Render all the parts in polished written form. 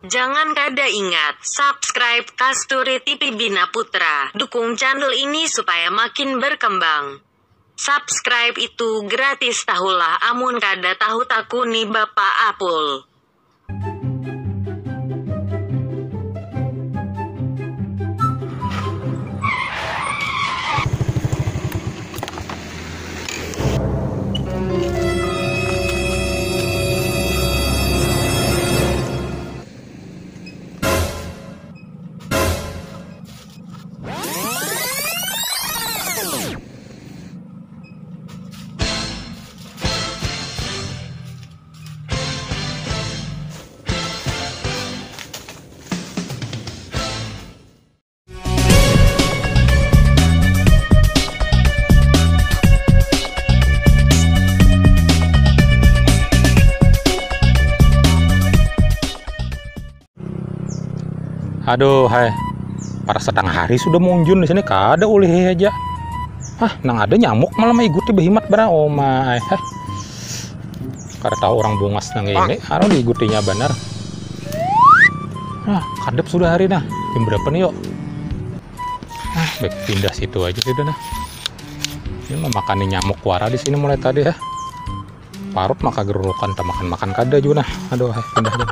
Jangan kada ingat, subscribe Kasturi TV Bina Putra. Dukung channel ini supaya makin berkembang. Subscribe itu gratis tahulah, amun kada tahu takuni Bapak Apul. Aduh, hai. Para sedang hari sudah munjun di sini kada ulih aja. Nang ada nyamuk malah mengikuti behimat bara oma. Hai. Kada tahu orang bungas nang ini, aro diikutinya benar. Kadep sudah hari nah. Jam berapa nih yuk? Baik pindah situ aja sudah nah. Ini makan nyamuk wara di sini mulai tadi ya. Parut maka gerurukan tak makan kada juga nah. Aduh, hai, pindah aja.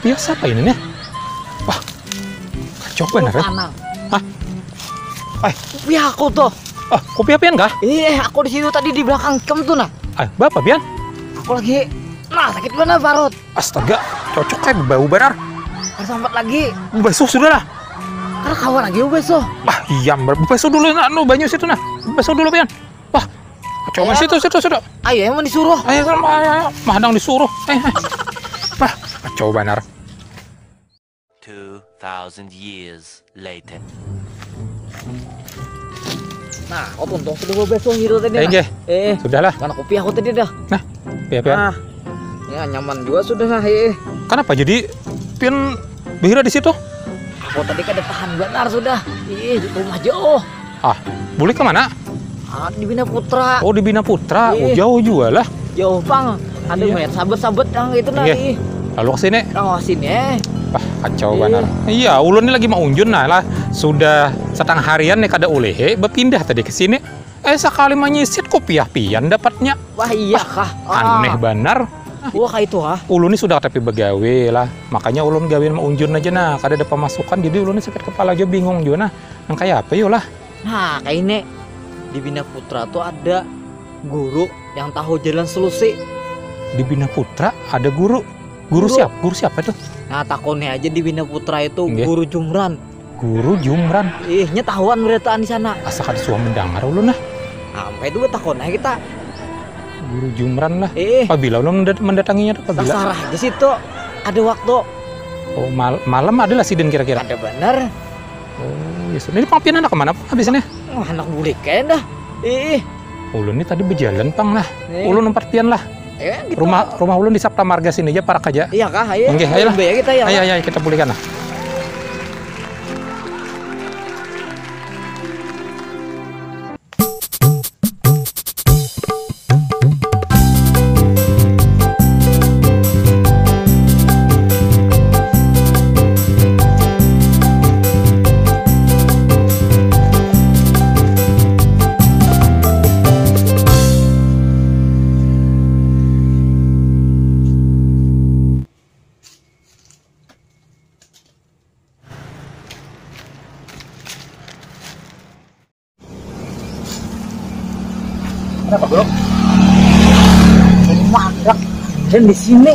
Biasa apa ini nih? Wah, kacau bener ya? Kopi aku tuh. Kopi apian kah? Iya, aku di situ tadi di belakang kamu tuh nah. Bapak pian? Aku lagi, sakit bener parut. Astaga, cocok kayak bau benar. Harus sambat lagi. Besok sudah lah. Karena kawan lagi besok. Iya, besok dulu nah, banyu situ nah. Besok dulu pian. Wah, kacau mas situ sudah. Ayo, emang disuruh. Ayo, madang disuruh. Wah, kacau benar. 2,000 years later. Nah, aku untung sudah besok hidup tadi. Sudahlah. Mana kopi aku tadi dah. Nah, pian. Ya nyaman juga sudah nah. Kenapa jadi pian bihira di situ? Aku tadi kada tahan benar sudah. Di rumah jauh. Boleh kemana? Di Bina Putra. Oh, di Bina Putra. Oh, jauh juga lah. Jauh bang. Ada banyak sabet-sabet yang itu nah. Lalu kesini? Sini kacau benar. Iya, ulun ini lagi mau unjun nah lah. Sudah setengah harian nih kada ulehe, berpindah tadi ke sini. Sekali menyisit kopiah pian dapatnya. Wah iya kah? Aneh benar. Wah kayak itu Ulun ini sudah tapi begawe lah. Makanya ulun gawin mau unjun aja nah. Kada ada pemasukan jadi ulun ini sakit kepala aja bingung juga nah. Yang kayak apa yuk lah. Nah kayak ini di Bina Putra tuh ada guru yang tahu jalan solusi. Di Bina Putra ada guru. Guru siapa? Guru siapa itu? Nah takonnya aja di Bina Putra itu guru Jumran. Guru Jumran. Nya tahuan beritaan di sana. Asal kada suah mendengar ulun nah. Sampai itu takonnya kita. Guru Jumran lah. Apabila ulun mendatanginya apabila? Terserah di situ ada waktu. Oh malam adalah sidin kira-kira. Ada benar. Oh yes. Ini pampian anak kemana habisnya? Anak bulik kayaknya dah. Ulun ini tadi berjalan pang lah. Ulun empat pian lah. Gitu. Rumah ulun di Sapta Marga sini aja parak aja. Iya kah? Ayo. Ayolah. Ayo kita pulihkan lah. Kenapa, Bro? Mangkrak. Dan di sini.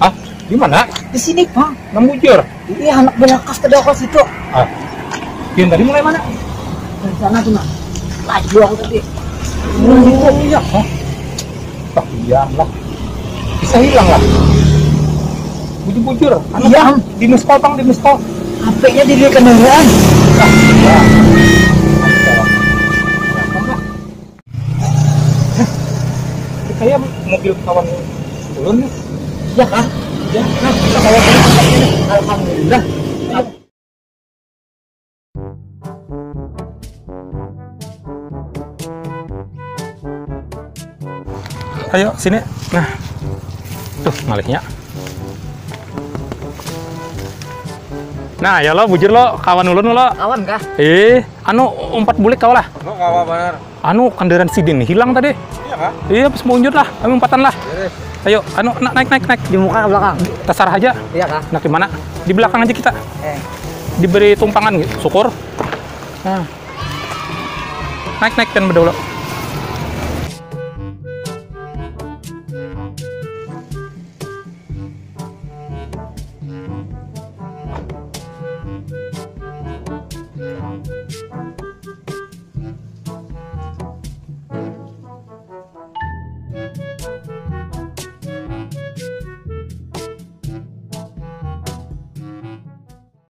Ah, di mana? Di sini, Bang. Nembujur. Iya, anak belakas tadi aku situ. Ah. Yang tadi mulai mana? Dari sana tuh, Mas. Laju aku tadi. Oh, iya. Hah? Tak diam lah. Bisa hilang lah. Bujur-bujur. Anu, Iya. Bang. Di miskol, Bang, di miskol. HP-nya di kendaraan. Ah, iya. Kayak mobil kawan turun nih. Iya, kan? Ya, nah, kita bawa ke sini. Alhamdulillah. Ayo sini. Nah, tuh malihnya. Nah, ya lo bujur lo kawan ulun lo. Kawan kah? Anu umpat bulik kau lah. Lo kawa bener. Anu kendaraan sidin hilang tadi. Iya kah? Iya, pas mau unjur lah, kami umpatan lah. Yes. Ayo, anu naik. Di muka belakang. Terserah aja. Iya, kah? Nah, gimana? Di belakang aja kita. Eh. Diberi tumpangan gitu, syukur. Nah. Naik dan berdua.